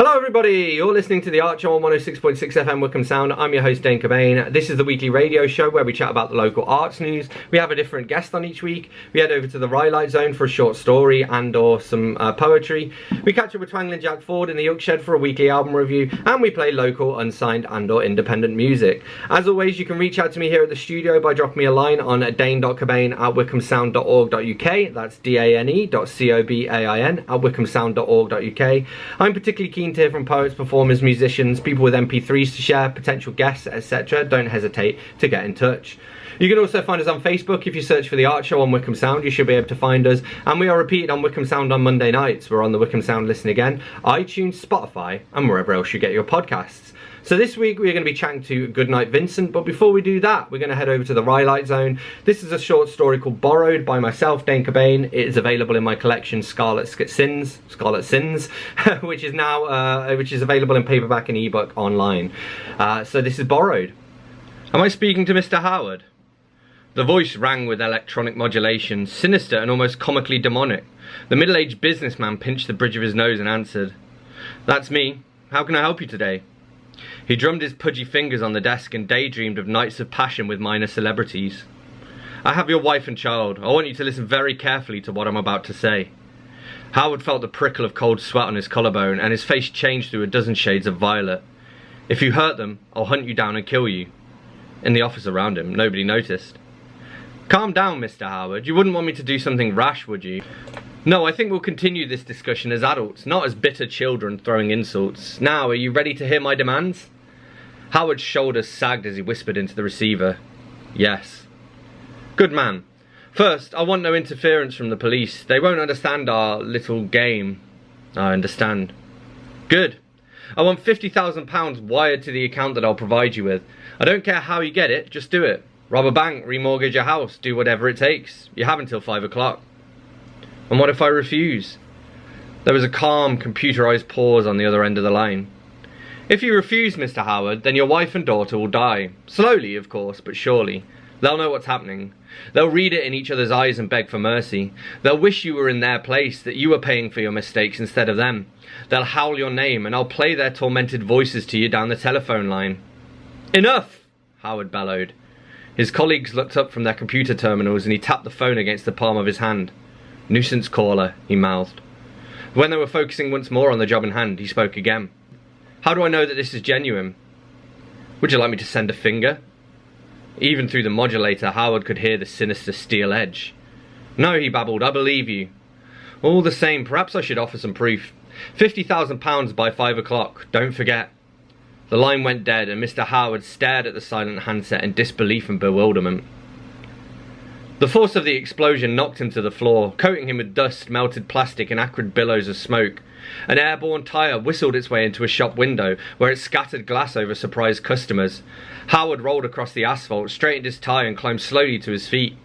Hello everybody, you're listening to the Archer on 106.6 FM Wickham Sound. I'm your host Dane Cobain. This is the weekly radio show where we chat about the local arts news. We have a different guest on each week. We head over to the Rye Zone for a short story and or some poetry. We catch up with Twangling Jack Ford in the Yuck Shed for a weekly album review, and we play local, unsigned and or independent music. As always, you can reach out to me here at the studio by dropping me a line on dane.cobain@wickhamsound.org.uk. That's dane.cobain@wickhamsound.org.uk. I'm particularly keen to hear from poets, performers, musicians, people with MP3s to share, potential guests, etc. Don't hesitate to get in touch. You can also find us on Facebook. If you search for The Art Show on Wickham Sound, you should be able to find us. And we are repeated on Wickham Sound on Monday nights. We're on the Wickham Sound Listen Again, iTunes, Spotify, and wherever else you get your podcasts. So this week we're going to be chatting to Goodnight Vincent, but before we do that, we're going to head over to the Rye Zone. This is a short story called Borrowed by myself, Dane Cobain. It is available in my collection Scarlet Sins, which is now which is available in paperback and ebook online. So this is Borrowed. Am I speaking to Mr. Howard? The voice rang with electronic modulation, sinister and almost comically demonic. The middle-aged businessman pinched the bridge of his nose and answered, "That's me. How can I help you today?" He drummed his pudgy fingers on the desk and daydreamed of nights of passion with minor celebrities. "I have your wife and child. I want you to listen very carefully to what I'm about to say." Howard felt the prickle of cold sweat on his collarbone, and his face changed through a dozen shades of violet. "If you hurt them, I'll hunt you down and kill you." In the office around him, nobody noticed. "Calm down, Mr. Howard. You wouldn't want me to do something rash, would you?" "No, I think we'll continue this discussion as adults, not as bitter children throwing insults. Now, are you ready to hear my demands?" Howard's shoulders sagged as he whispered into the receiver, "Yes." "Good man. First, I want no interference from the police. They won't understand our little game." "I understand." "Good. I want £50,000 wired to the account that I'll provide you with. I don't care how you get it, just do it. Rob a bank, remortgage a house, do whatever it takes. You have until 5 o'clock. "And what if I refuse?" There was a calm, computerized pause on the other end of the line. "If you refuse, Mr. Howard, then your wife and daughter will die. Slowly, of course, but surely. They'll know what's happening. They'll read it in each other's eyes and beg for mercy. They'll wish you were in their place, that you were paying for your mistakes instead of them. They'll howl your name, and I'll play their tormented voices to you down the telephone line." "Enough!" Howard bellowed. His colleagues looked up from their computer terminals, and he tapped the phone against the palm of his hand. "Nuisance caller," he mouthed. When they were focusing once more on the job in hand, he spoke again. "How do I know that this is genuine?" "Would you like me to send a finger?" Even through the modulator, Howard could hear the sinister steel edge. "No," he babbled, "I believe you." "All the same, perhaps I should offer some proof. £50,000 by 5 o'clock, don't forget." The line went dead, and Mr. Howard stared at the silent handset in disbelief and bewilderment. The force of the explosion knocked him to the floor, coating him with dust, melted plastic and acrid billows of smoke. An airborne tyre whistled its way into a shop window, where it scattered glass over surprised customers. Howard rolled across the asphalt, straightened his tie and climbed slowly to his feet.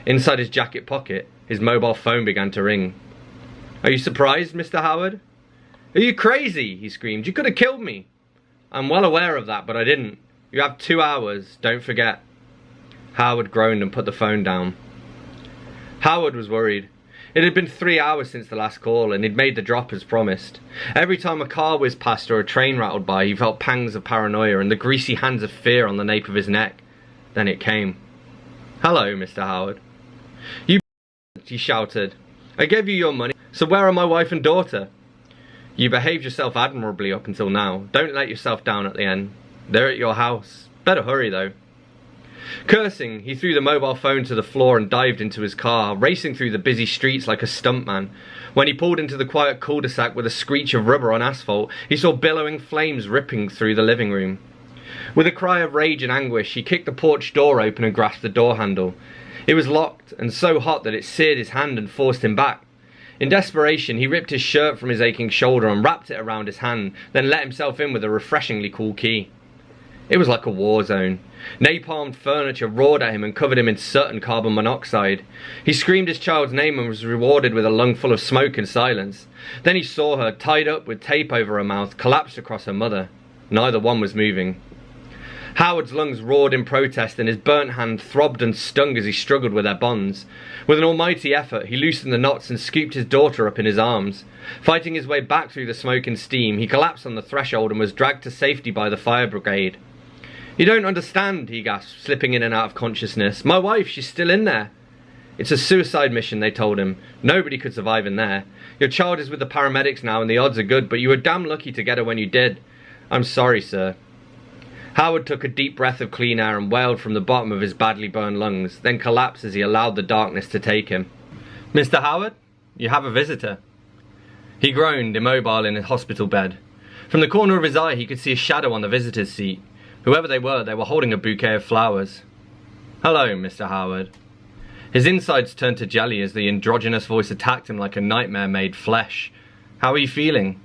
Inside his jacket pocket, his mobile phone began to ring. "Are you surprised, Mr. Howard?" "Are you crazy?" he screamed. "You could have killed me." "I'm well aware of that, but I didn't. You have 2 hours, don't forget." Howard groaned and put the phone down. Howard was worried. It had been 3 hours since the last call, and he'd made the drop as promised. Every time a car whizzed past or a train rattled by, he felt pangs of paranoia and the greasy hands of fear on the nape of his neck. Then it came. "Hello, Mr. Howard." "You he shouted. "I gave you your money, so where are my wife and daughter?" "You behaved yourself admirably up until now. Don't let yourself down at the end. They're at your house. Better hurry, though." Cursing, he threw the mobile phone to the floor and dived into his car, racing through the busy streets like a stuntman. When he pulled into the quiet cul-de-sac with a screech of rubber on asphalt, he saw billowing flames ripping through the living room. With a cry of rage and anguish, he kicked the porch door open and grasped the door handle. It was locked, and so hot that it seared his hand and forced him back. In desperation, he ripped his shirt from his aching shoulder and wrapped it around his hand, then let himself in with a refreshingly cool key. It was like a war zone. Napalmed furniture roared at him and covered him in soot and carbon monoxide. He screamed his child's name and was rewarded with a lungful of smoke and silence. Then he saw her, tied up with tape over her mouth, collapsed across her mother. Neither one was moving. Howard's lungs roared in protest and his burnt hand throbbed and stung as he struggled with their bonds. With an almighty effort, he loosened the knots and scooped his daughter up in his arms. Fighting his way back through the smoke and steam, he collapsed on the threshold and was dragged to safety by the fire brigade. "You don't understand," he gasped, slipping in and out of consciousness. "My wife, she's still in there." "It's a suicide mission," they told him. "Nobody could survive in there. Your child is with the paramedics now and the odds are good, but you were damn lucky to get her when you did." "I'm sorry, sir." Howard took a deep breath of clean air and wailed from the bottom of his badly burned lungs, then collapsed as he allowed the darkness to take him. "Mr. Howard, you have a visitor." He groaned, immobile in his hospital bed. From the corner of his eye he could see a shadow on the visitor's seat. Whoever they were holding a bouquet of flowers. "Hello, Mr. Howard." His insides turned to jelly as the androgynous voice attacked him like a nightmare made flesh. "How are you feeling?"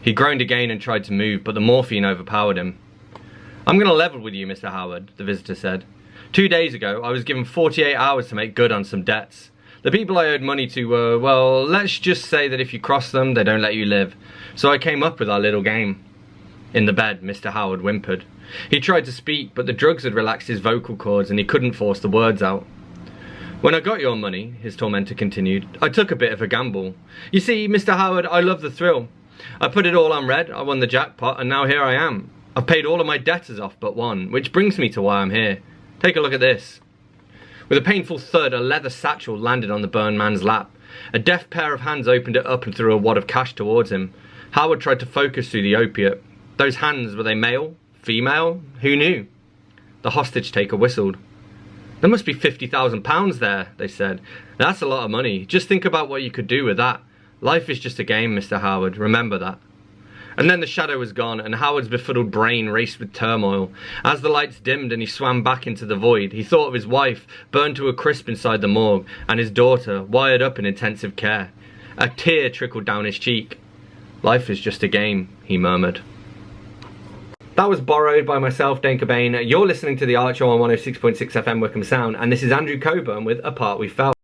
He groaned again and tried to move, but the morphine overpowered him. "I'm going to level with you, Mr. Howard," the visitor said. 2 days ago, I was given 48 hours to make good on some debts. The people I owed money to were, well, let's just say that if you cross them, they don't let you live. So I came up with our little game." In the bed, Mr. Howard whimpered. He tried to speak, but the drugs had relaxed his vocal cords and he couldn't force the words out. "When I got your money," his tormentor continued, "I took a bit of a gamble. You see, Mr. Howard, I love the thrill. I put it all on red, I won the jackpot, and now here I am. I've paid all of my debtors off but one, which brings me to why I'm here. Take a look at this." With a painful thud, a leather satchel landed on the burned man's lap. A deft pair of hands opened it up and threw a wad of cash towards him. Howard tried to focus through the opiate. Those hands, were they male? Female? Who knew? The hostage taker whistled. "There must be £50,000 there," they said. "That's a lot of money. Just think about what you could do with that. Life is just a game, Mr. Howard. Remember that." And then the shadow was gone, and Howard's befuddled brain raced with turmoil. As the lights dimmed and he swam back into the void, he thought of his wife, burned to a crisp inside the morgue, and his daughter, wired up in intensive care. A tear trickled down his cheek. "Life is just a game," he murmured. That was Borrowed by myself, Dane Cobain. You're listening to The Art Show on 106.6 FM Wickham Sound, and this is Andrew Cobain with A Part We Felt.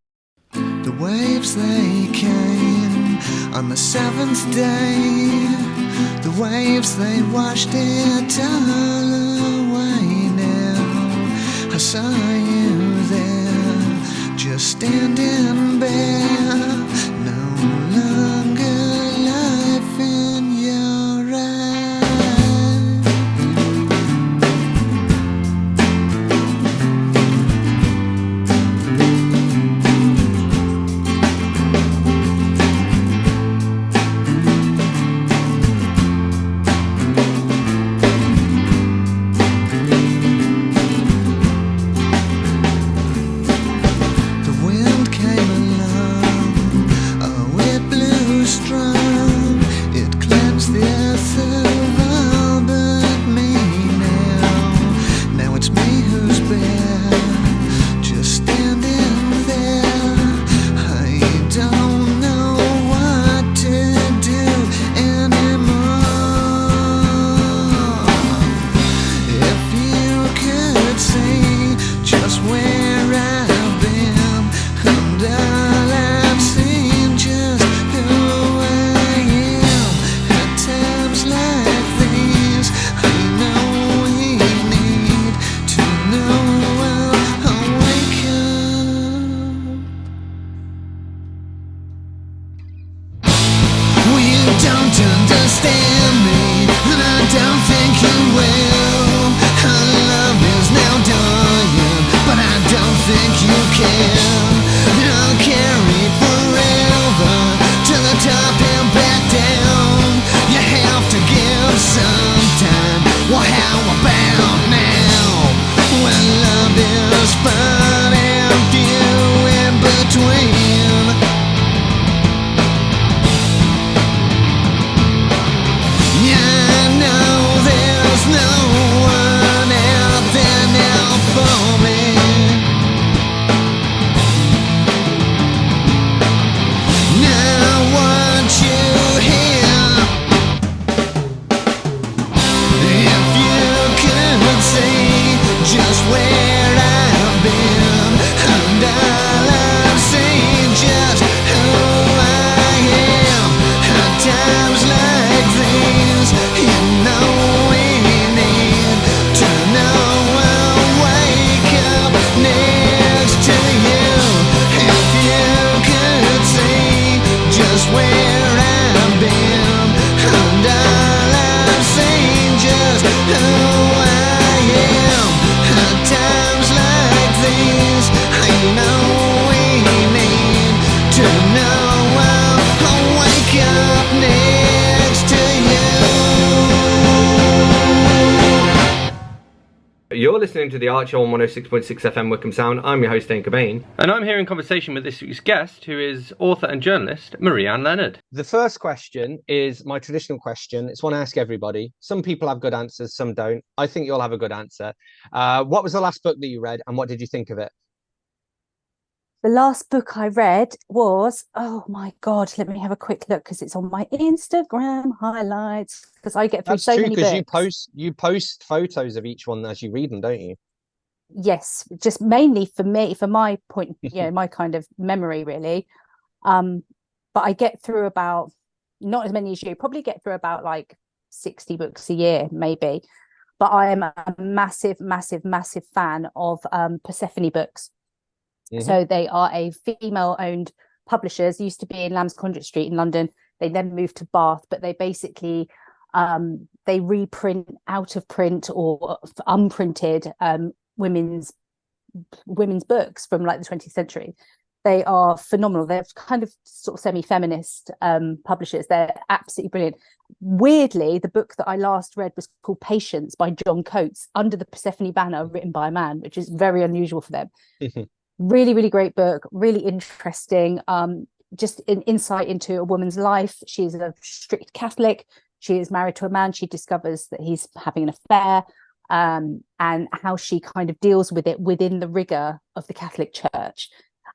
The waves they came on the seventh day. The waves they washed it all away now. I saw you there, just standing bare. No longer life in your eyes. You're listening to The Archer on 106.6 FM Wickham Sound. I'm your host, Dane Cobain. And I'm here in conversation with this week's guest, who is author and journalist, Marie-Anne Leonard. The first question is my traditional question. It's one I ask everybody. Some people have good answers, some don't. I think you'll have a good answer. What was the last book that you read, and what did you think of it? The last book I read was, oh my God, let me have a quick look because it's on my Instagram highlights, because I get through so many books. That's true, because you post photos of each one as you read them, don't you? Yes, just mainly for me, for my point, my kind of memory, really. But I get through about, not as many as you, probably get through about like 60 books a year, maybe. But I am a massive, massive, massive fan of Persephone books. Mm-hmm. So they are a female-owned publishers, used to be in Lamb's Conduit Street in London. They then moved to Bath, but they basically they reprint out of print or unprinted women's books from like the 20th century. They are phenomenal. They're kind of sort of semi-feminist publishers. They're absolutely brilliant. Weirdly, the book that I last read was called Patience by John Coates, under the Persephone banner, written by a man, which is very unusual for them. Really, really great book, really interesting. Just an insight into a woman's life. She's a strict Catholic. She is married to a man. She discovers that he's having an affair, and how she kind of deals with it within the rigor of the Catholic Church,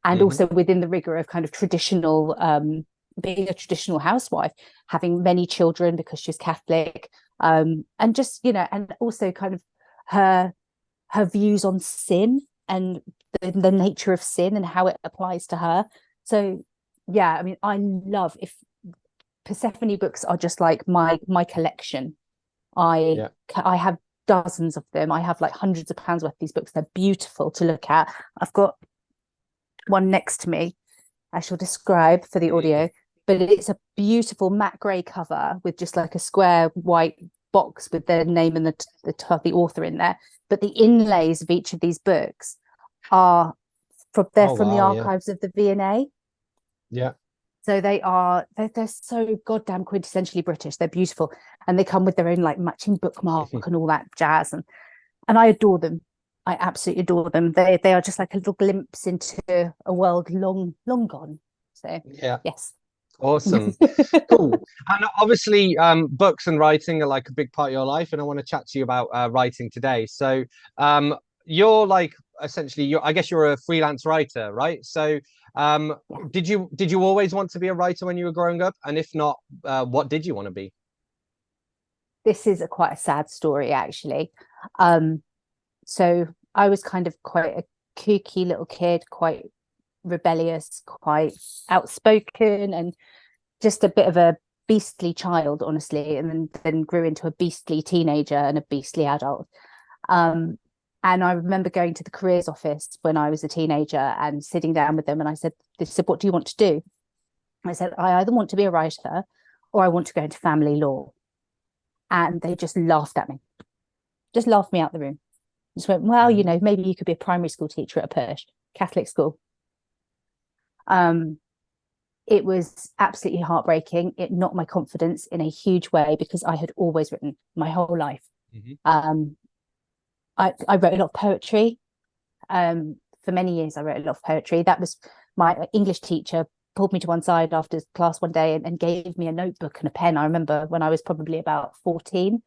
and also within the rigor of kind of traditional, being a traditional housewife, having many children because she's Catholic, and just, and also kind of her views on sin and the nature of sin and how it applies to her. So yeah, I mean, I love, if Persephone books are just like my collection. I have dozens of them. I have like hundreds of pounds worth of these books. They're beautiful to look at. I've got one next to me I shall describe for the audio, but it's a beautiful matte grey cover with just like a square white box with their name and the author in there. But the inlays of each of these books are from the archives of the V&A. Yeah. So they're so goddamn quintessentially British. They're beautiful, and they come with their own like matching bookmark and all that jazz, and I adore them. I absolutely adore them. They are just like a little glimpse into a world long gone. So yeah, yes. Awesome. Cool. And obviously books and writing are like a big part of your life, and I want to chat to you about writing today. So you're like, essentially, I guess you're a freelance writer, right? So did you always want to be a writer when you were growing up? And if not, what did you want to be? This is quite a sad story, actually. So I was kind of quite a kooky little kid, quite rebellious, quite outspoken, and just a bit of a beastly child, honestly, and then grew into a beastly teenager and a beastly adult. And I remember going to the careers office when I was a teenager and sitting down with them, and they said, what do you want to do? I said, I either want to be a writer or I want to go into family law. And they just laughed at me, just laughed me out the room. Just went, well, maybe you could be a primary school teacher at a Persh Catholic school. It was absolutely heartbreaking. It knocked my confidence in a huge way, because I had always written my whole life. I wrote a lot of poetry. For many years, I wrote a lot of poetry. That was my English teacher pulled me to one side after class one day and gave me a notebook and a pen. I remember when I was probably about 14,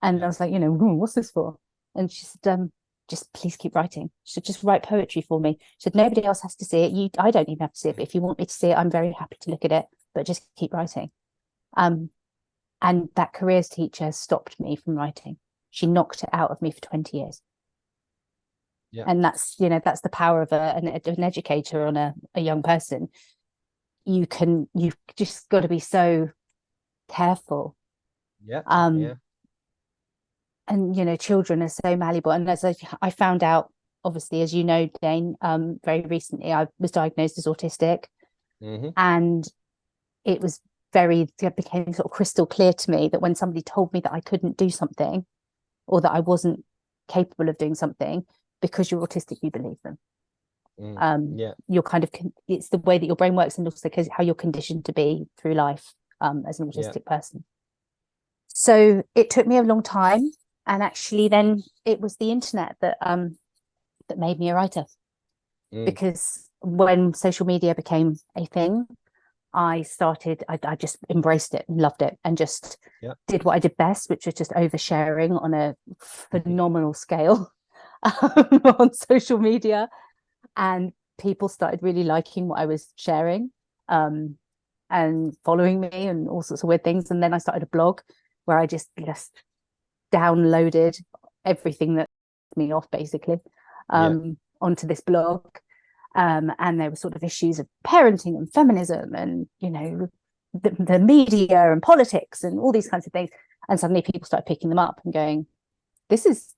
and I was like, what's this for? And she said, just please keep writing. She said, just write poetry for me. She said, nobody else has to see it. I don't even have to see it, but if you want me to see it, I'm very happy to look at it, but just keep writing. And that careers teacher stopped me from writing. She knocked it out of me for 20 years. Yeah. And that's the power of an educator on a young person. You've just got to be so careful. And children are so malleable. And as I found out, obviously, as you know, Dane, very recently, I was diagnosed as autistic, and it became sort of crystal clear to me that when somebody told me that I couldn't do something, or that I wasn't capable of doing something, because you're autistic, you believe them. You're kind of, it's the way that your brain works, and also because how you're conditioned to be through life as an autistic person. So it took me a long time And actually then it was the internet that that made me a writer, because when social media became a thing, I just embraced it and loved it, and just did what I did best, which was just oversharing on a phenomenal scale on social media. And people started really liking what I was sharing, and following me and all sorts of weird things. And then I started a blog where I just downloaded everything that me off, basically, onto this blog. And there were sort of issues of parenting and feminism and, you know, the media and politics and all these kinds of things. And suddenly people started picking them up and going, this is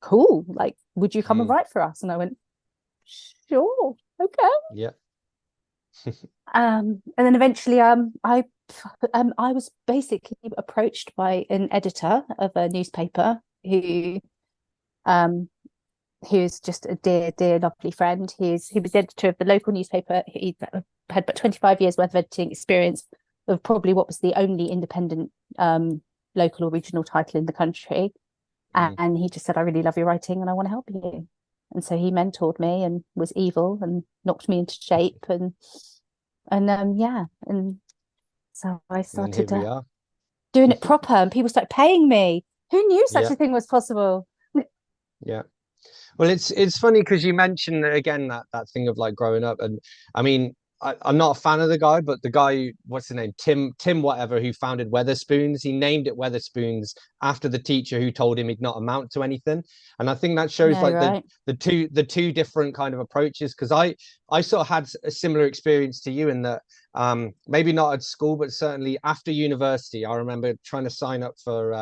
cool. Like, would you come and write for us? And I went, sure, okay. Yeah. And then eventually I was basically approached by an editor of a newspaper who's just a dear lovely friend. He was the editor of the local newspaper. He had about 25 years worth of editing experience of probably what was the only independent local or regional title in the country. And he just said, I really love your writing and I want to help you. And so he mentored me and was evil and knocked me into shape, and so I started doing it proper, and people started paying me. Who knew such a thing was possible? Yeah. Well, it's funny because you mentioned again that thing of like growing up, and I mean, I'm not a fan of the guy, but the guy, what's his name, Tim whatever, who founded Weatherspoons, he named it Weatherspoons after the teacher who told him he'd not amount to anything. And I think that shows the two different kind of approaches, because I sort of had a similar experience to you in that, maybe not at school, but certainly after university. I remember trying to sign up for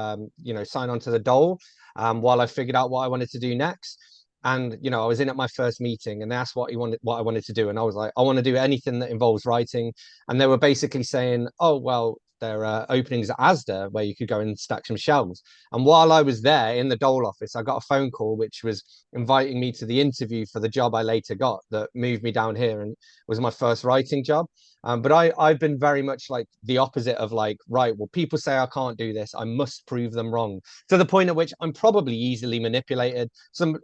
sign on to the Dole while I figured out what I wanted to do next. And, you know, I was in at my first meeting and they asked what I wanted to do. And I was like, I want to do anything that involves writing. And they were basically saying, oh, well, there are openings at Asda where you could go and stack some shelves. And while I was there in the Dole office, I got a phone call, which was inviting me to the interview for the job I later got that moved me down here and was my first writing job. But I've been very much like the opposite of like, right, well, people say I can't do this, I must prove them wrong, to the point at which I'm probably easily manipulated.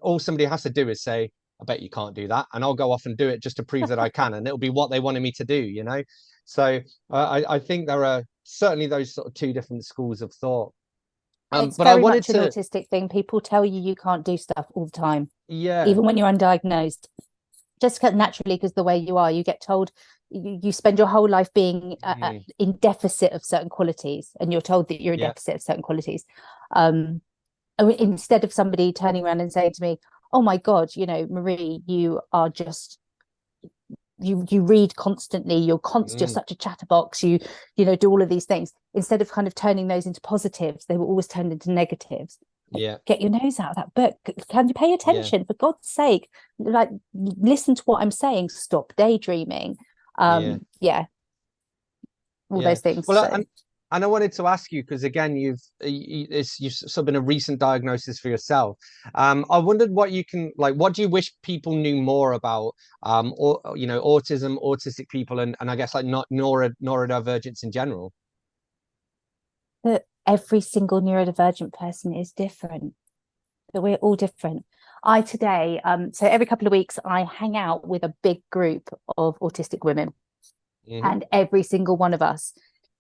All somebody has to do is say, I bet you can't do that, and I'll go off and do it just to prove that I can, and it'll be what they wanted me to do, you know. So I think there are certainly those sort of two different schools of thought. It's but very I wanted much an autistic thing. People tell you can't do stuff all the time, even when you're undiagnosed, just naturally, because the way you are, you get told, you spend your whole life being in deficit of certain qualities, and you're told that you're in deficit of certain qualities. Instead of somebody turning around and saying to me, oh my God, you know, Marie, you are just, you read constantly, you're such a chatterbox, you know, do all of these things. Instead of kind of turning those into positives, they were always turned into negatives. Get your nose out of that book. Can you pay attention, for God's sake? Like, listen to what I'm saying. Stop daydreaming. All those things. Well, so. And I wanted to ask you, because again, you've sort of been a recent diagnosis for yourself. I wondered what you can, like, what do you wish people knew more about, or you know, autism, autistic people, and I guess like not neurodivergence in general. That every single neurodivergent person is different. That we're all different. So every couple of weeks, I hang out with a big group of autistic women, and every single one of us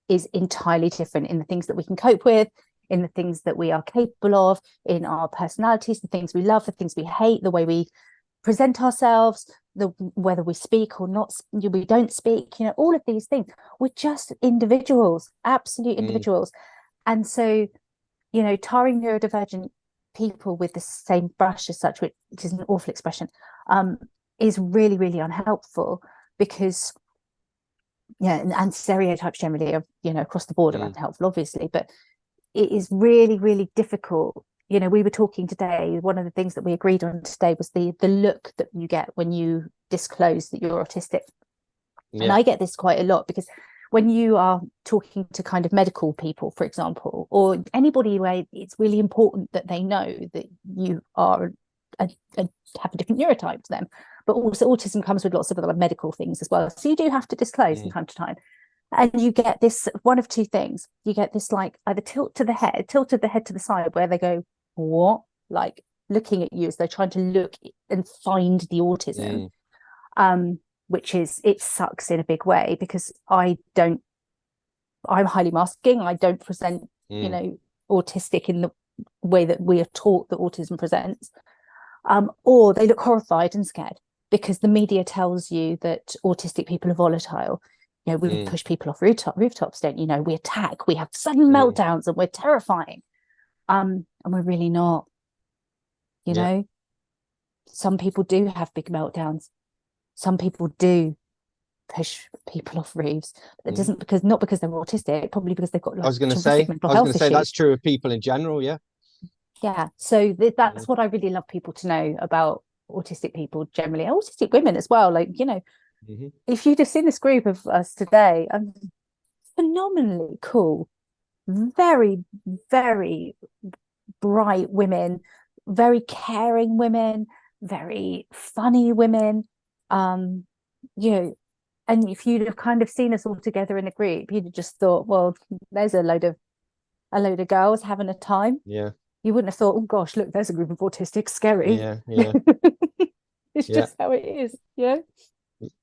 is entirely different in the things that we can cope with, in the things that we are capable of, in our personalities, the things we love, the things we hate, the way we present ourselves, whether we speak or not, we don't speak, you know, all of these things. We're just individuals, absolute individuals. And so, you know, tarring neurodivergent people with the same brush as such, which is an awful expression, is really, really unhelpful, because and stereotypes generally are, you know, across the board are unhelpful, obviously, but it is really, really difficult. You know, we were talking today, one of the things that we agreed on today was the look that you get when you disclose that you're autistic. And I get this quite a lot, because when you are talking to kind of medical people, for example, or anybody where it's really important that they know that you are have a different neurotype to them, but also autism comes with lots of other medical things as well, so you do have to disclose from time to time. And you get this one of two things. You get this like either tilt of the head to the side where they go, what? Like looking at you as they're trying to look and find the autism. Which is, it sucks in a big way because I'm highly masking. I don't present, autistic in the way that we are taught that autism presents. Or they look horrified and scared because the media tells you that autistic people are volatile. We push people off rooftops, don't you know? We attack, we have sudden meltdowns, and we're terrifying. And we're really not. You know, some people do have big meltdowns. Some people do push people off roofs. That doesn't not because they're autistic, probably because they've got like mental health issues. That's true of people in general. Yeah. So that's what I really love people to know about autistic people generally, autistic women as well. Like, if you'd have seen this group of us today, phenomenally cool, very, very bright women, very caring women, very funny women. And if you'd have kind of seen us all together in a group, you'd have just thought, well, there's a load of girls having a time. Yeah. You wouldn't have thought, oh gosh, look, there's a group of autistics, scary. Yeah. It's just how it is,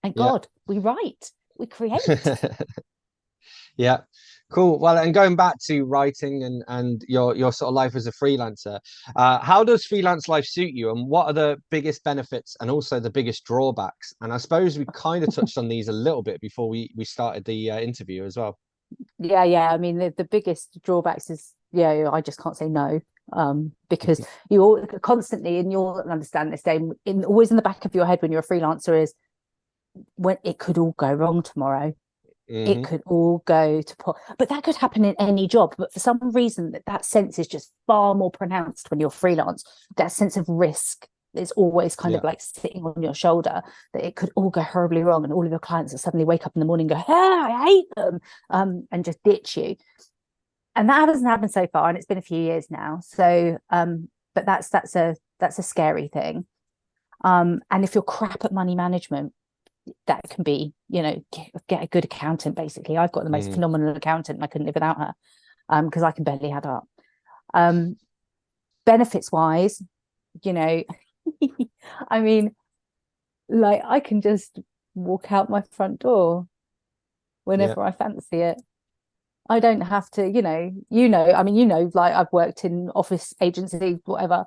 Thank God, we write, we create. Yeah, cool. Well, and going back to writing and your sort of life as a freelancer, how does freelance life suit you, and what are the biggest benefits and also the biggest drawbacks? And I suppose we kind of touched on these a little bit before we started the interview as well. Yeah. I mean, the biggest drawbacks is, I just can't say no. Because you all constantly, and you'll understand this, Dane, always in the back of your head when you're a freelancer is when it could all go wrong tomorrow. It could all go to pot, but that could happen in any job. But for some reason, that sense is just far more pronounced when you're freelance. That sense of risk is always kind of like sitting on your shoulder, that it could all go horribly wrong, and all of your clients will suddenly wake up in the morning and go, "Hey, I hate them," and just ditch you. And that hasn't happened so far, and it's been a few years now. So, but that's a scary thing. And if you're crap at money management, that can be, get a good accountant. Basically, I've got the most phenomenal accountant, and I couldn't live without her, because I can barely add up. Benefits wise, I mean, like I can just walk out my front door whenever I fancy it. I don't have to, like I've worked in office agency, whatever.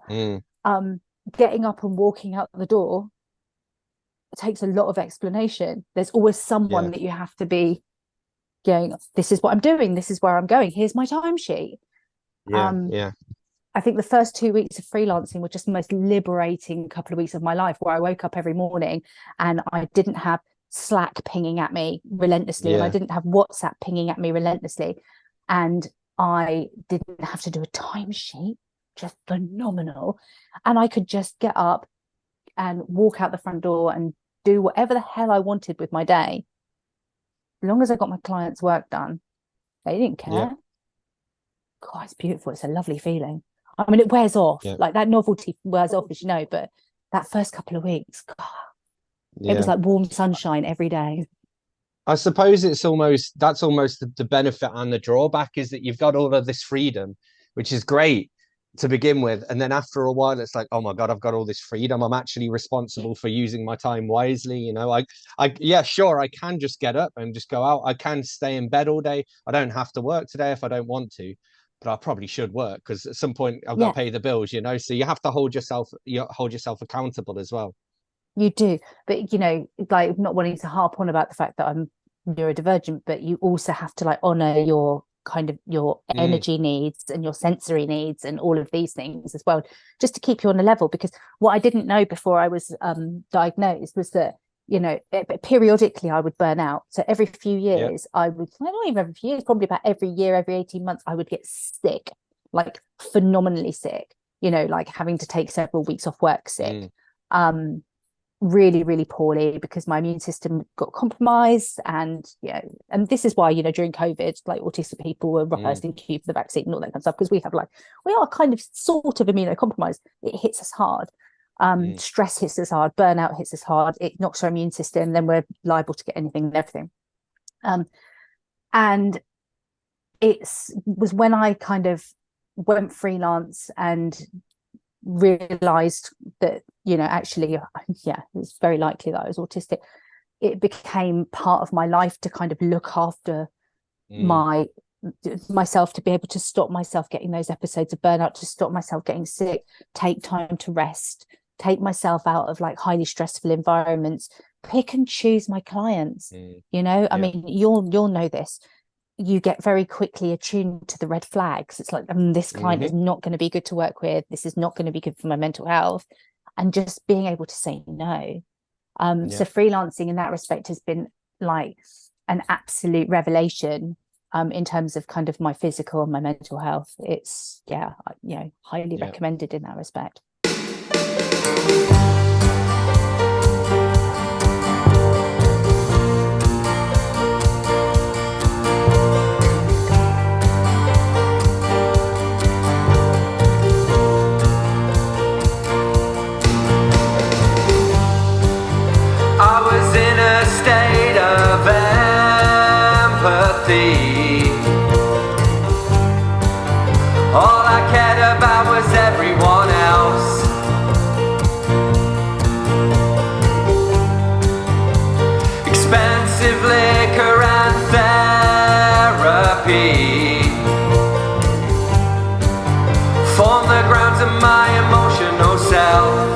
Getting up and walking out the door takes a lot of explanation. There's always someone that you have to be going, this is what I'm doing, this is where I'm going, here's my timesheet. I think the first 2 weeks of freelancing were just the most liberating couple of weeks of my life, where I woke up every morning and I didn't have Slack pinging at me relentlessly, and I didn't have WhatsApp pinging at me relentlessly, and I didn't have to do a timesheet. Just phenomenal. And I could just get up and walk out the front door and do whatever the hell I wanted with my day, as long as I got my clients' work done. They didn't care. God, it's beautiful. It's a lovely feeling. I mean, it wears off. Like that novelty wears off, as you know, but that first couple of weeks, God, it was like warm sunshine every day. I suppose that's almost the benefit, and the drawback is that you've got all of this freedom, which is great to begin with, and then after a while it's like, oh my God, I've got all this freedom, I'm actually responsible for using my time wisely. I can just get up and just go out. I can stay in bed all day. I don't have to work today if I don't want to, but I probably should work because at some point I've got to pay the bills, so you have to hold yourself accountable as well. You do, but like not wanting to harp on about the fact that I'm neurodivergent, but you also have to like honor your kind of your energy needs and your sensory needs and all of these things as well, just to keep you on a level. Because what I didn't know before I was diagnosed was that periodically I would burn out. So every few years I would, not even every few years, probably about every year, every 18 months, I would get sick, like phenomenally sick, like having to take several weeks off work sick. Really, really poorly, because my immune system got compromised. And and this is why during COVID, like autistic people were first in queue for the vaccine and all that kind of stuff, because we are kind of sort of immunocompromised. It hits us hard. Stress hits us hard, burnout hits us hard, it knocks our immune system, then we're liable to get anything and everything. And was when I kind of went freelance and realized that, you know, actually, yeah, it's very likely that I was autistic. It became part of my life to kind of look after myself, to be able to stop myself getting those episodes of burnout, to stop myself getting sick, take time to rest, take myself out of like highly stressful environments, pick and choose my clients. You know, I mean, you'll know this. You get very quickly attuned to the red flags. It's like, this client is not going to be good to work with. This is not going to be good for my mental health. And just being able to say no. So freelancing in that respect has been like an absolute revelation in terms of kind of my physical and my mental health. It's, highly recommended in that respect. State of empathy. All I cared about was everyone else. Expensive liquor and therapy form the grounds of my emotional self.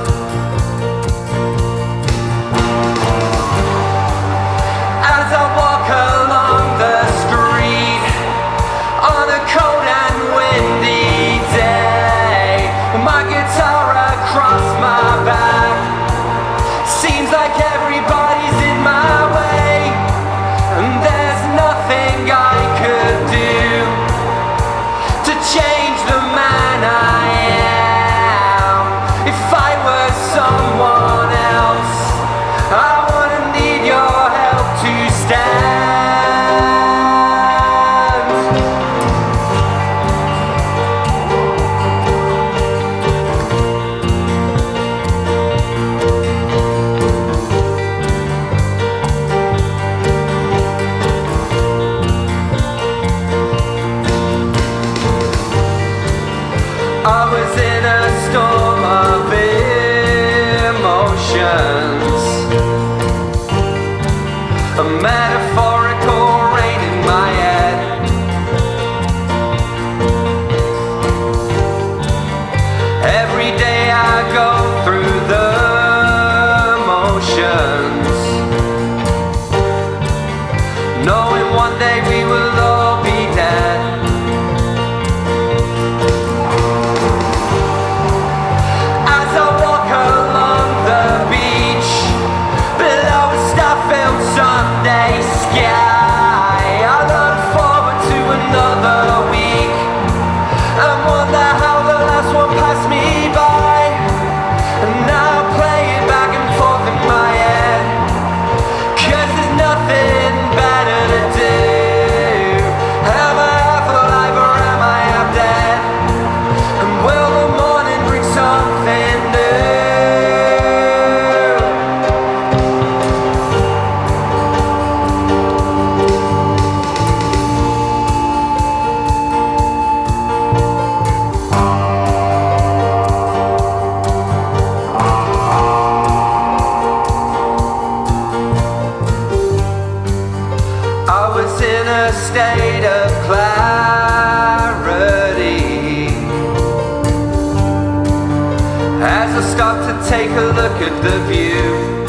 Take a look at the view.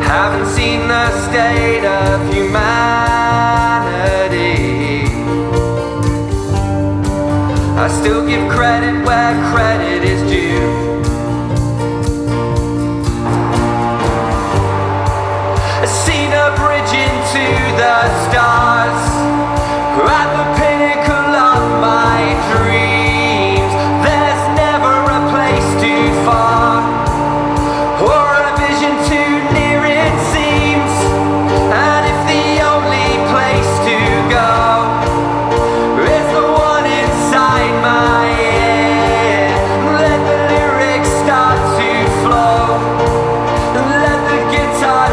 Haven't seen the state of humanity. I still give credit where credit is due. I've seen a bridge into the stars, at the pinnacle of my dreams. There's never a place too far, or a vision too near, it seems. And if the only place to go is the one inside my head, let the lyrics start to flow, let the guitar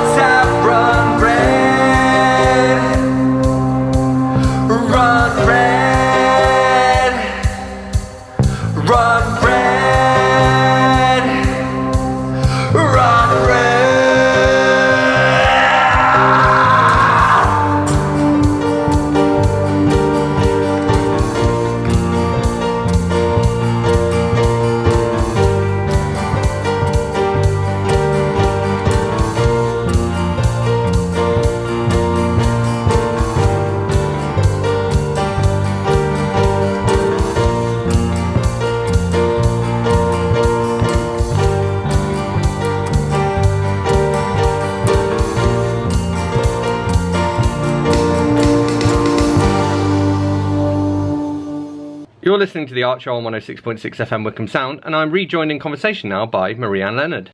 You're listening to The Archer on 106.6 FM Wickham Sound, and I'm rejoined in conversation now by Marie-Anne Leonard.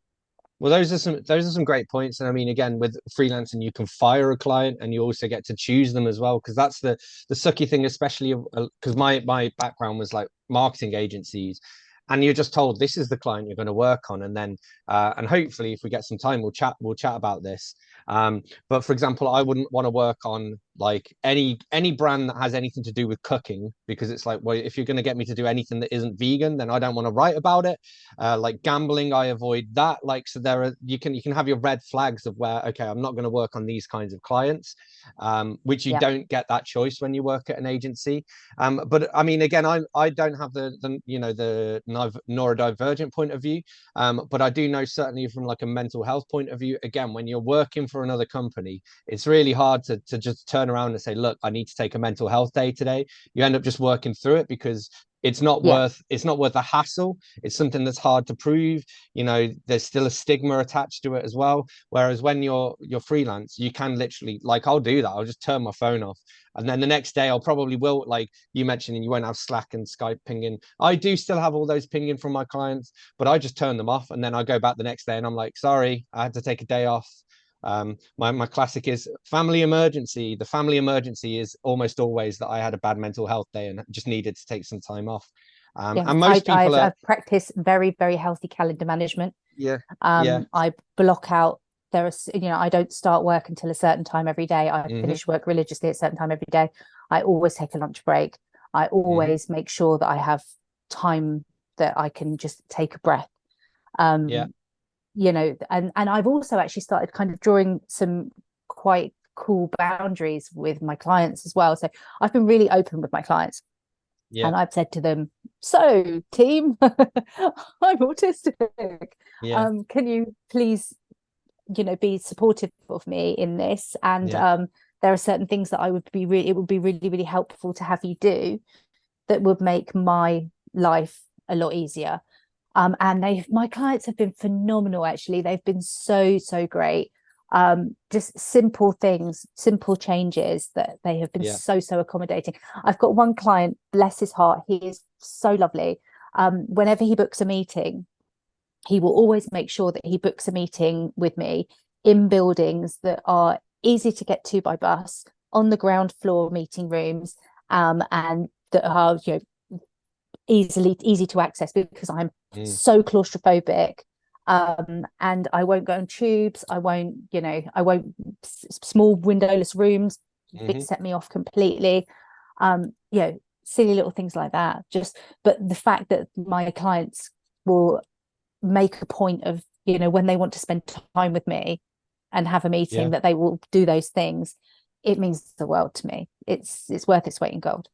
Well, those are some great points. And I mean, again, with freelancing, you can fire a client and you also get to choose them as well. Because that's the sucky thing, especially because my background was like marketing agencies. And you're just told this is the client you're going to work on, and then and hopefully, if we get some time, we'll chat about this. But for example, I wouldn't want to work on like any brand that has anything to do with cooking, because it's like, well, if you're going to get me to do anything that isn't vegan, then I don't want to write about it. Like gambling, I avoid that. Like, so there are you can have your red flags of where, okay, I'm not going to work on these kinds of clients, which you don't get that choice when you work at an agency. But I mean, again, I don't have the neurodivergent point of view, but I do know certainly from like a mental health point of view, again, when you're working for another company, it's really hard to just turn around and say, look, I need to take a mental health day today. You end up just working through it because it's not worth the hassle. It's something that's hard to prove. You know, there's still a stigma attached to it as well. Whereas when you're freelance, you can literally, like, I'll do that. I'll just turn my phone off. And then the next day I'll probably will, like you mentioned, and you won't have Slack and Skype pinging. I do still have all those pinging from my clients, but I just turn them off. And then I go back the next day and I'm like, sorry, I had to take a day off. My classic is family emergency. The family emergency is almost always that I had a bad mental health day and just needed to take some time off. And most people I've practiced very, very healthy calendar management. I block out, there are, I don't start work until a certain time every day. I finish work religiously at a certain time every day. I always take a lunch break. I always make sure that I have time that I can just take a breath. And I've also actually started kind of drawing some quite cool boundaries with my clients as well. So I've been really open with my clients. And I've said to them, so team, I'm autistic. Can you please, be supportive of me in this? And there are certain things that it would be really, really helpful to have you do that would make my life a lot easier. And my clients have been phenomenal, actually. They've been so great. Just simple things, simple changes that they have been so accommodating. I've got one client, bless his heart, he is so lovely. Whenever he books a meeting, he will always make sure that he books a meeting with me in buildings that are easy to get to by bus, on the ground floor meeting rooms, and that are easy to access, because I'm so claustrophobic. And I won't go on tubes. I won't small windowless rooms. It set me off completely. Silly little things like that. But the fact that my clients will make a point of, when they want to spend time with me and have a meeting, that they will do those things, it means the world to me. It's worth its weight in gold.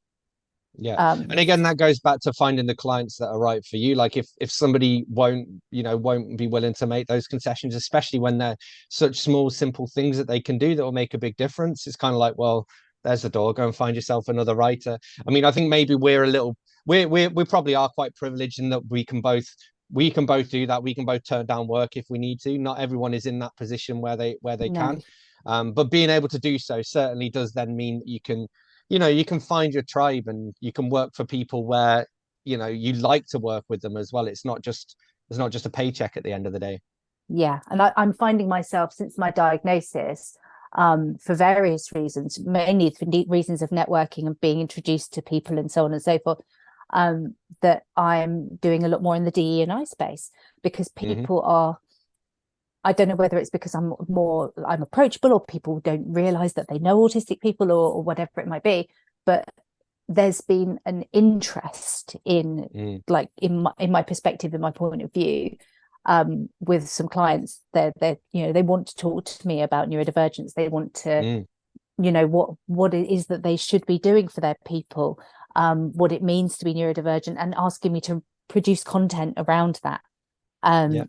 And again, that goes back to finding the clients that are right for you. Like if somebody won't be willing to make those concessions, especially when they're such small, simple things that they can do that will make a big difference, it's kind of like, well, there's the door, go and find yourself another writer. I mean, I think maybe we probably are quite privileged in that we can both do that. We can both turn down work if we need to. Not everyone is in that position where they can. But being able to do so certainly does then mean that you can find your tribe, and you can work for people where you like to work with them as well. It's not just a paycheck at the end of the day. And I'm finding myself, since my diagnosis, for various reasons, mainly for reasons of networking and being introduced to people and so on and so forth, that I'm doing a lot more in the DE&I space, because people are, I don't know whether it's because I'm approachable, or people don't realize that they know autistic people, or whatever it might be, but there's been an interest in in my perspective, in my point of view, with some clients. They want to talk to me about neurodivergence. They want to what it is that they should be doing for their people, what it means to be neurodivergent, and asking me to produce content around that.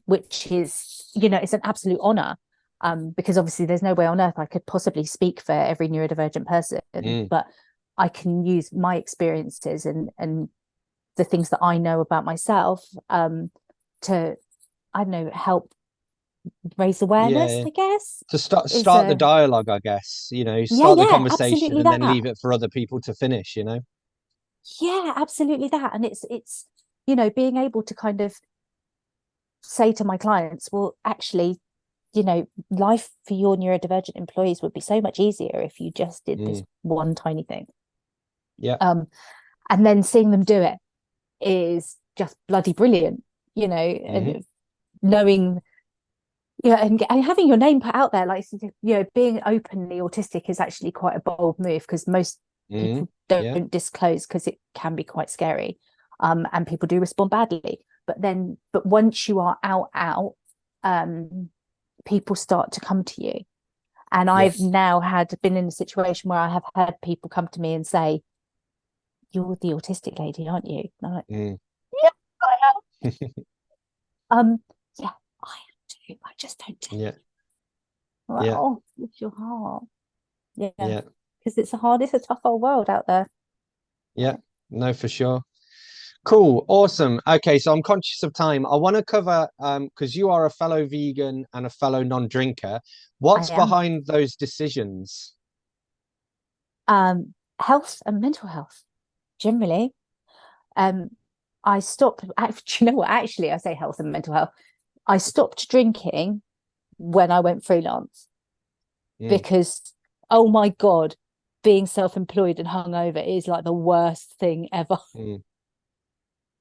Which is, it's an absolute honor, because obviously there's no way on earth I could possibly speak for every neurodivergent person, but I can use my experiences and the things that I know about myself to, I don't know, help raise awareness, I guess. To start the dialogue, I guess, start the conversation and then leave it for other people to finish, Yeah, absolutely that. And it's being able to kind of say to my clients, well, actually, life for your neurodivergent employees would be so much easier if you just did this one tiny thing. Yeah. And then seeing them do it is just bloody brilliant, and knowing, and having your name put out there, like, being openly autistic is actually quite a bold move, because most people don't disclose, because it can be quite scary, and people do respond badly. But once you are out, people start to come to you. And I've now been in a situation where I have had people come to me and say, "You're the autistic lady, aren't you?" And I'm like, "Yeah, I am." Yeah, I am too. I just don't tell you. I'm like, "Oh, it's your heart." Yeah, because it's a tough old world out there. Yeah, no, for sure. Cool, awesome. Okay, so I'm conscious of time. I want to cover because you are a fellow vegan and a fellow non-drinker. What's behind those decisions? Health and mental health, generally. I stopped. Do you know what? Actually, I say health and mental health. I stopped drinking when I went freelance because, oh my God, being self-employed and hungover is like the worst thing ever.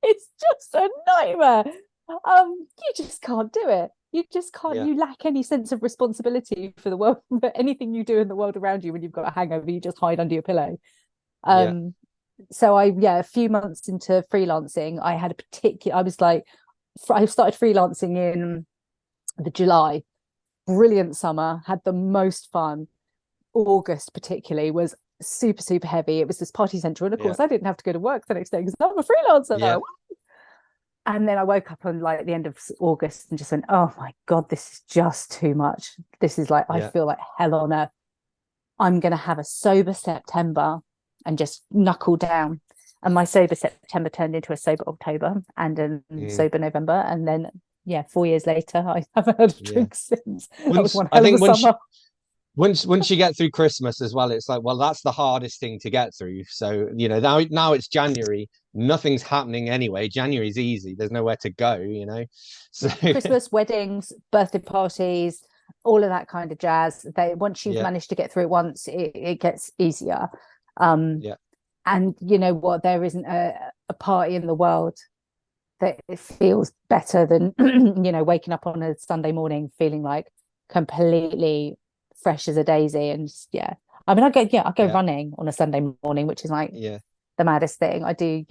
It's just a nightmare. You just can't do it. You just can't. You lack any sense of responsibility for the world, for anything you do in the world around you. When you've got a hangover, you just hide under your pillow. So a few months into freelancing, I started freelancing in the July. Brilliant summer, had the most fun. August particularly was super, super heavy. It was this party central, and of course I didn't have to go to work the next day because I'm a freelancer. And then I woke up on like the end of August and just went, oh my God, this is just too much. This is like, I feel like hell on earth. I'm going to have a sober September and just knuckle down. And my sober September turned into a sober October and a sober November. And then, 4 years later, I haven't had a drink since. That was one hell of a summer. Once you get through Christmas as well, it's like, well, that's the hardest thing to get through. So, now it's January, nothing's happening anyway. January's easy. There's nowhere to go, So Christmas, weddings, birthday parties, all of that kind of jazz. Once you've managed to get through it once, it gets easier. And you know what? There isn't a party in the world that it feels better than, waking up on a Sunday morning feeling like completely fresh as a daisy. And I mean, I go running on a Sunday morning, which is like the maddest thing. I do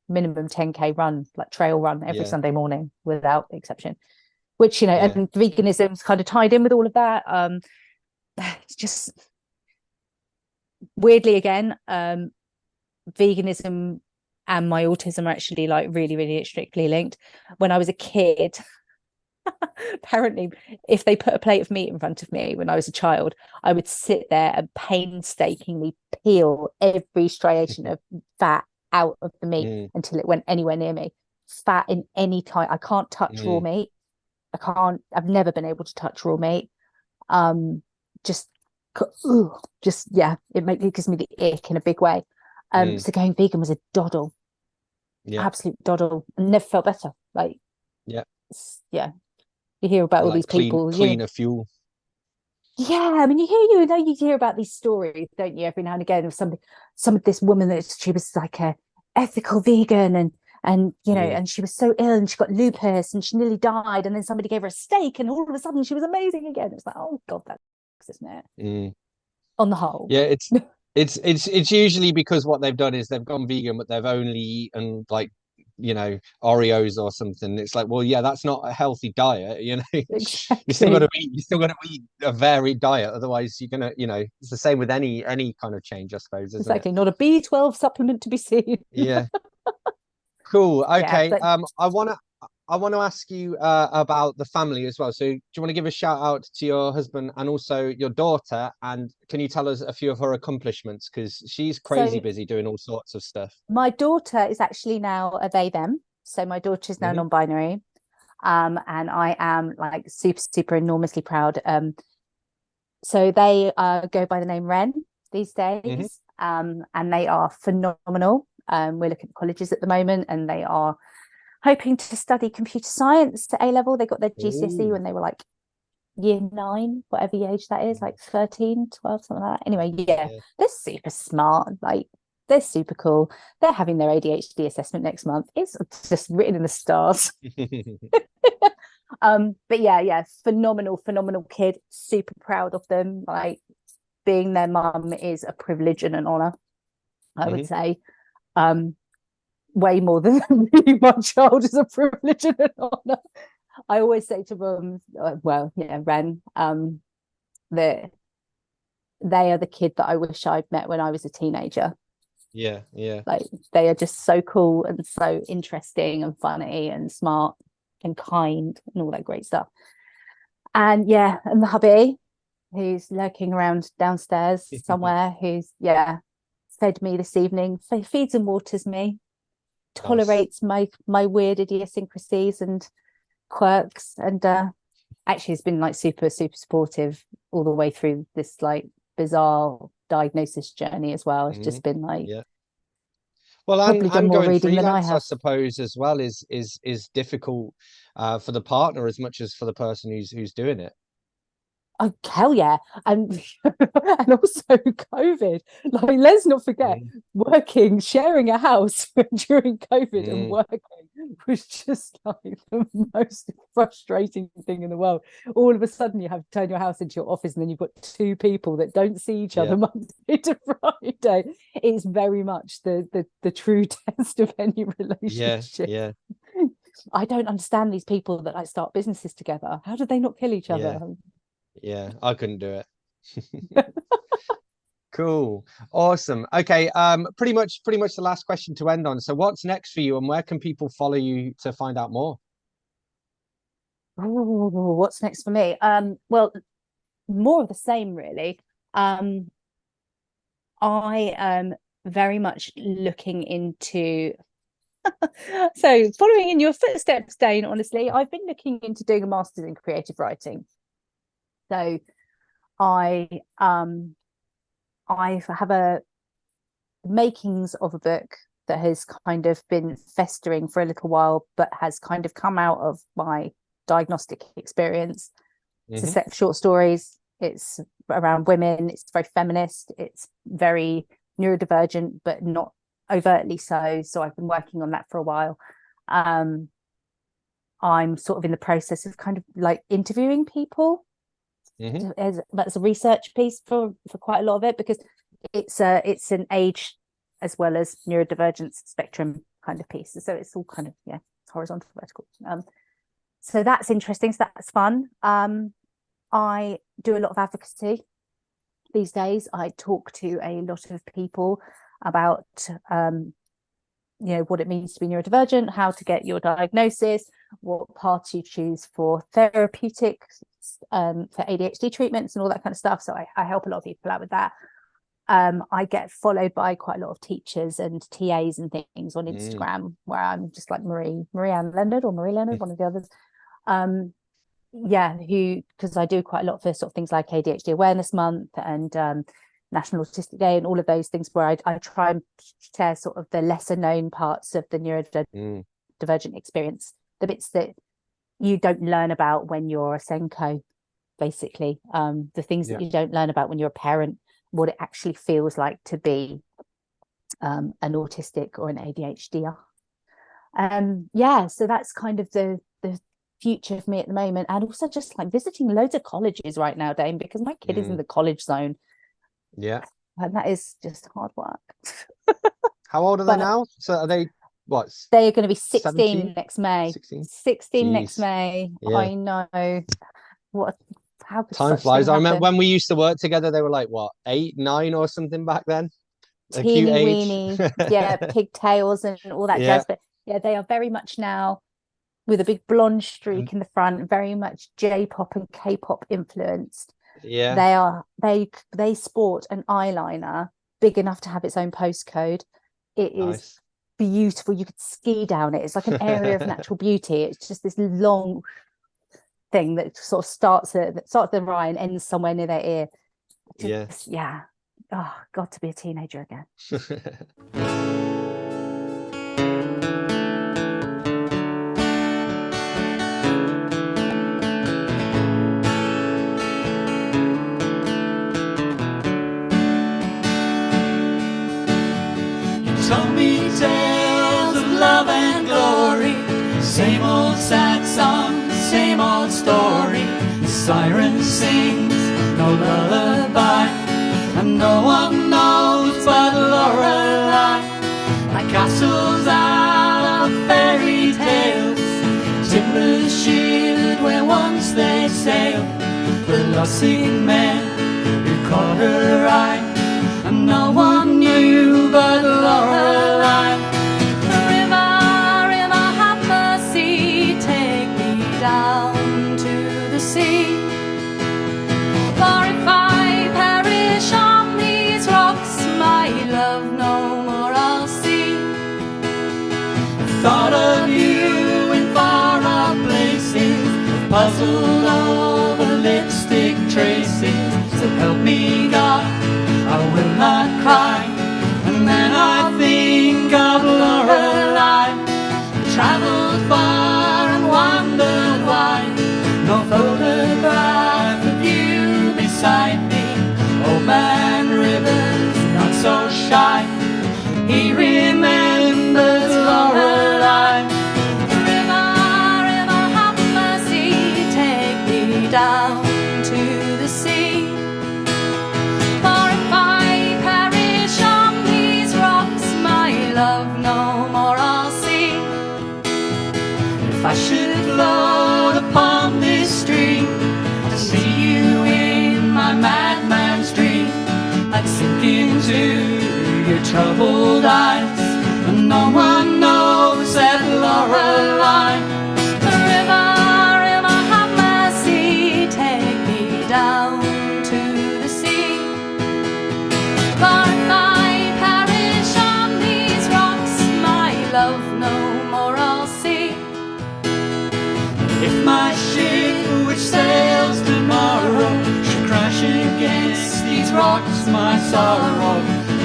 minimum 10k run, like trail run, every Sunday morning without exception, which and veganism's kind of tied in with all of that. It's just weirdly, again, veganism and my autism are actually like really, really strictly linked. When I was a kid, apparently, if they put a plate of meat in front of me when I was a child, I would sit there and painstakingly peel every striation of fat out of the meat until it went anywhere near me. Fat in any type. I can't touch raw meat. I've never been able to touch raw meat. It gives me the ick in a big way. So going vegan was a doddle. Absolute doddle. I never felt better. Like, you hear about all these people, cleaner fuel. I mean, you hear about these stories, don't you, every now and again, of some of this woman that she was like a ethical vegan and and she was so ill and she got lupus and she nearly died, and then somebody gave her a steak and all of a sudden she was amazing again. It's like, oh God, that's, isn't it? On the whole, it's usually because what they've done is they've gone vegan, but they've only eaten like Oreos or something. It's like, well, that's not a healthy diet. Exactly. you still got to eat a varied diet, otherwise you're gonna it's the same with any kind of change, I suppose, isn't exactly it? Not a B12 supplement to be seen. Cool. Okay. I want to ask you about the family as well. So do you want to give a shout out to your husband and also your daughter? And can you tell us a few of her accomplishments? Because she's crazy busy doing all sorts of stuff. My daughter is actually now a they, them. So my daughter is now non-binary. And I am like super, super enormously proud. So they go by the name Ren these days. And they are phenomenal. We're looking at colleges at the moment, and they are hoping to study computer science to A level. They got their GCSE when they were like year 9, whatever age that is, like 13, 12, something like that. Anyway, yeah, they're super smart. Like, they're super cool. They're having their ADHD assessment next month. It's just written in the stars. But yeah, phenomenal kid. Super proud of them. Like, being their mum is a privilege and an honor, I would say. Way more than being my child is a privilege and an honor. I always say to them, Ren, that they are the kid that I wish I'd met when I was a teenager. Yeah. Like, they are just so cool and so interesting and funny and smart and kind and all that great stuff. And the hubby, who's lurking around downstairs somewhere, who's fed me this evening, feeds and waters me, tolerates my weird idiosyncrasies and quirks, and actually has been like super supportive all the way through this like bizarre diagnosis journey as well. It's just been like, well, probably done and more going reading than I freelance, I have. suppose, as well, is difficult for the partner as much as for the person who's doing it. Oh, hell yeah. And and also COVID. Like, let's not forget, sharing a house during COVID and working was just like the most frustrating thing in the world. All of a sudden you have to turn your house into your office, and then you've got 2 people that don't see each other Monday to Friday. It's very much the true test of any relationship. Yeah. I don't understand these people that like start businesses together. How do they not kill each other? Yeah, I couldn't do it. Cool. Awesome. Okay, pretty much the last question to end on. So what's next for you, and where can people follow you to find out more? Ooh, what's next for me? Well, more of the same, really. I am very much looking into so following in your footsteps, Dane, honestly, I've been looking into doing a master's in creative writing. So I have a makings of a book that has kind of been festering for a little while, but has kind of come out of my diagnostic experience. It's a set of short stories. It's around women. It's very feminist. It's very neurodivergent, but not overtly so. So I've been working on that for a while. I'm sort of in the process of kind of like interviewing people as a research piece for quite a lot of it, because it's an age as well as neurodivergence spectrum kind of piece. So it's all kind of it's horizontal, vertical. So that's interesting. So that's fun. I do a lot of advocacy these days. I talk to a lot of people about what it means to be neurodivergent, how to get your diagnosis, what path you choose for therapeutic, for ADHD treatments and all that kind of stuff. So I help a lot of people out with that. I get followed by quite a lot of teachers and TAs and things on Instagram, where I'm just like Marie-Anne Leonard or Marie Leonard, one of the others. Because I do quite a lot for sort of things like ADHD Awareness Month and National Autistic Day and all of those things, where I try and share sort of the lesser known parts of the neurodivergent experience, the bits that you don't learn about when you're a Senko, basically, the things that you don't learn about when you're a parent, what it actually feels like to be an autistic or an ADHDer. So that's kind of the future for me at the moment. And also just like visiting loads of colleges right now, Dane, because my kid is in the college zone. And that is just hard work. How old are they now? So are they what? They are going to be 16 17? next May. 16 next May. I know. How could time flies. I remember when we used to work together, they were like what, 8, 9 or something back then. A teeny cute weeny, pigtails and all that jazz. But they are very much now with a big blonde streak in the front, very much J-pop and K-pop influenced. They sport an eyeliner big enough to have its own postcode. It is beautiful. You could ski down it. It's like an area of natural beauty. It's just this long thing that sort of starts at the eye and ends somewhere near their ear. Oh, God, to be a teenager again. sings no lullaby, and no one knows but Lorelei. My castle's out of fairy tales, timbers shivered where once they sailed. The lost-seen men who caught her eye, and no one knew but Lorelei. River, river, have mercy, take me down to the sea. For if I perish on these rocks, my love no more I'll see. The thought of you in far-off places, puzzled over lipstick traces. So help me God, I will not cry. And then I think of Lorelei, travelled far and wandered wide. No photograph of you beside me. Old man Rivers, not so shy, he remembers Lorelei. River, river, have mercy, take me down to the sea. For if I perish on these rocks, my love no more I'll see. If I should float upon this stream to see you in my madman's dream, I'd sink into your troubled eyes, and no one knows that Lorelei. River, river, have mercy, take me down to the sea. For if I perish on these rocks, my love no more I'll see. If my ship which sails tomorrow should crash against these rocks, my sorrow,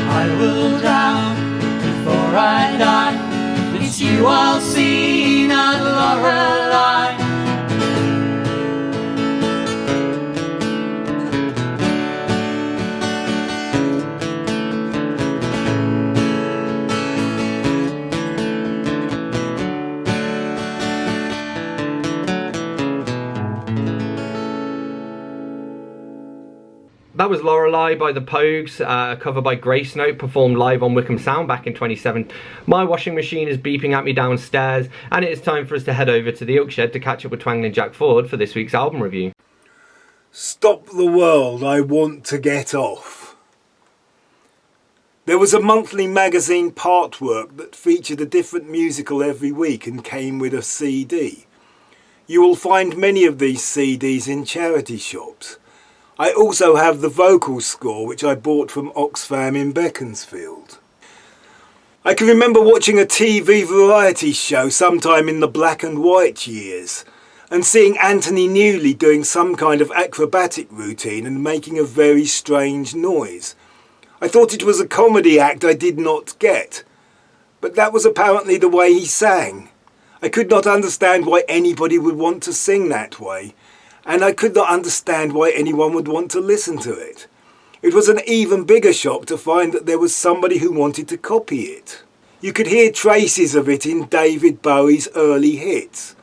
I will drown before I die. It's you I'll see, not Lorelei. That was Lorelei by the Pogues, a cover by Grace Note, performed live on Wickham Sound back in 2007. My washing machine is beeping at me downstairs, and it is time for us to head over to the Oak Shed to catch up with Twangling Jack Ford for this week's album review. Stop the World, I Want to Get Off. There was a monthly magazine partwork that featured a different musical every week and came with a CD. You will find many of these CDs in charity shops. I also have the vocal score, which I bought from Oxfam in Beaconsfield. I can remember watching a TV variety show sometime in the black and white years and seeing Anthony Newley doing some kind of acrobatic routine and making a very strange noise. I thought it was a comedy act I did not get, but that was apparently the way he sang. I could not understand why anybody would want to sing that way, and I could not understand why anyone would want to listen to it. It was an even bigger shock to find that there was somebody who wanted to copy it. You could hear traces of it in David Bowie's early hits.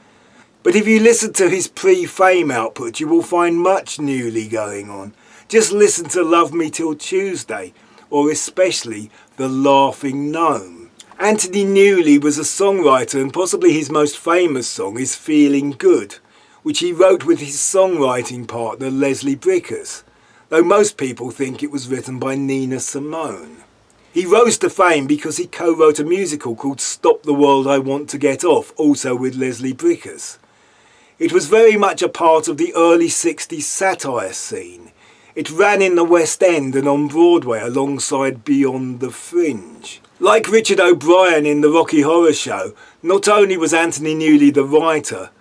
But if you listen to his pre-fame output, you will find much Newley going on. Just listen to Love Me Till Tuesday, or especially The Laughing Gnome. Anthony Newley was a songwriter, and possibly his most famous song is Feeling Good, which he wrote with his songwriting partner Leslie Bricusse, though most people think it was written by Nina Simone. He rose to fame because he co-wrote a musical called Stop the World, I Want to Get Off, also with Leslie Bricusse. It was very much a part of the early 60s satire scene. It ran in the West End and on Broadway alongside Beyond the Fringe. Like Richard O'Brien in The Rocky Horror Show, not only was Anthony Newley the writer,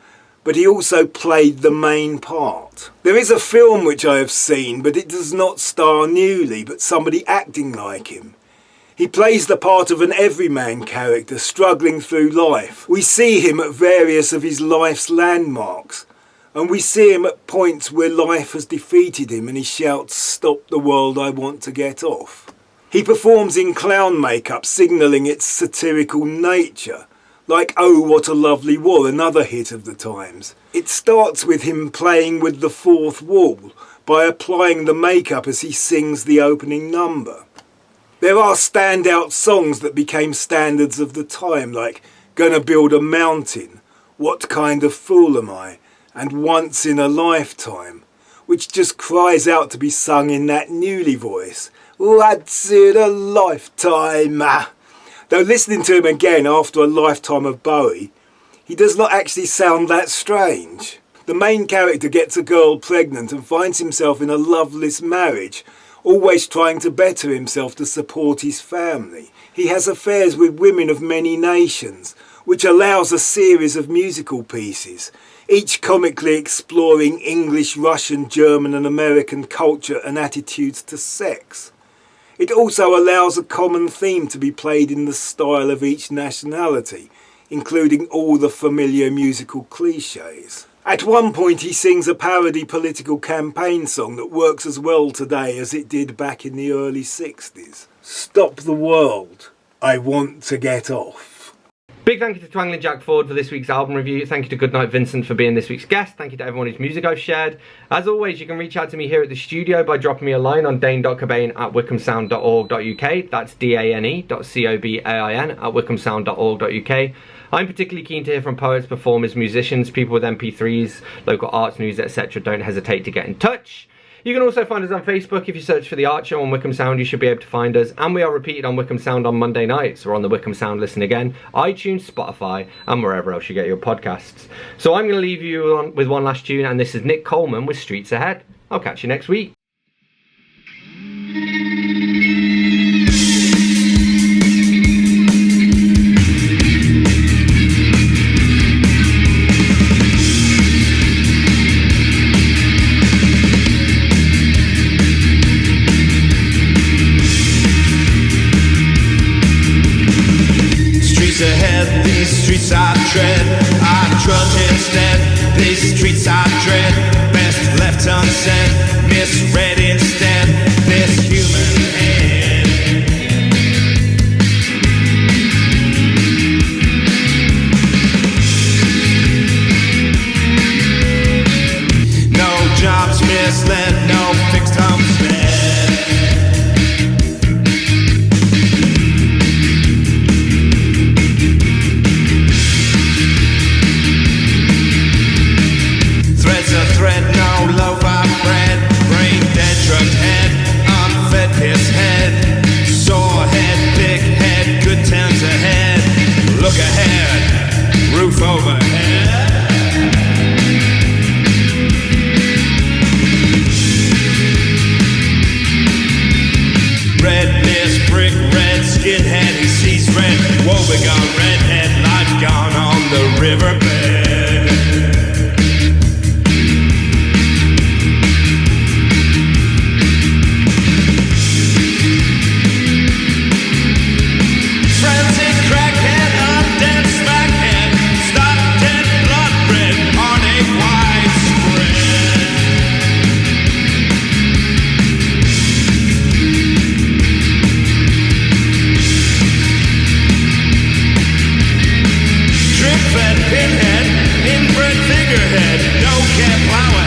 but he also played the main part. There is a film which I have seen, but it does not star Newley, but somebody acting like him. He plays the part of an everyman character struggling through life. We see him at various of his life's landmarks, and we see him at points where life has defeated him and he shouts, "Stop the world, I want to get off." He performs in clown makeup, signalling its satirical nature, like Oh What a Lovely War, another hit of the times. It starts with him playing with the fourth wall by applying the makeup as he sings the opening number. There are standout songs that became standards of the time, like Gonna Build a Mountain, What Kind of Fool Am I, and Once in a Lifetime, which just cries out to be sung in that Newley voice. Once in a lifetime. Though listening to him again after a lifetime of Bowie, he does not actually sound that strange. The main character gets a girl pregnant and finds himself in a loveless marriage, always trying to better himself to support his family. He has affairs with women of many nations, which allows a series of musical pieces, each comically exploring English, Russian, German and American culture and attitudes to sex. It also allows a common theme to be played in the style of each nationality, including all the familiar musical cliches. At one point he sings a parody political campaign song that works as well today as it did back in the early 60s. Stop the world, I want to get off. Big thank you to Twangling Jack Ford for this week's album review. Thank you to Goodnight Vincent for being this week's guest. Thank you to everyone whose music I've shared. As always, you can reach out to me here at the studio by dropping me a line on dane.cobain@wickhamsound.org.uk. That's dane.cobain@wickhamsound.org.uk. I'm particularly keen to hear from poets, performers, musicians, people with MP3s, local arts news, etc. Don't hesitate to get in touch. You can also find us on Facebook. If you search for The Art Show on Wickham Sound, you should be able to find us. And we are repeated on Wickham Sound on Monday nights, or on the Wickham Sound Listen Again, iTunes, Spotify, and wherever else you get your podcasts. So I'm going to leave you with one last tune, and this is Nick Coleman with Streets Ahead. I'll catch you next week. Ahead, these streets I tread, I trudge instead. These streets I dread, best left unsaid, misread instead. This human head. No jobs misled, no fixed homestead. Look ahead, roof overhead. Redness, brick red, skinhead, he sees red. Woebegone, redhead, life gone on the riverbed. Pinhead, inbred figurehead, no care plow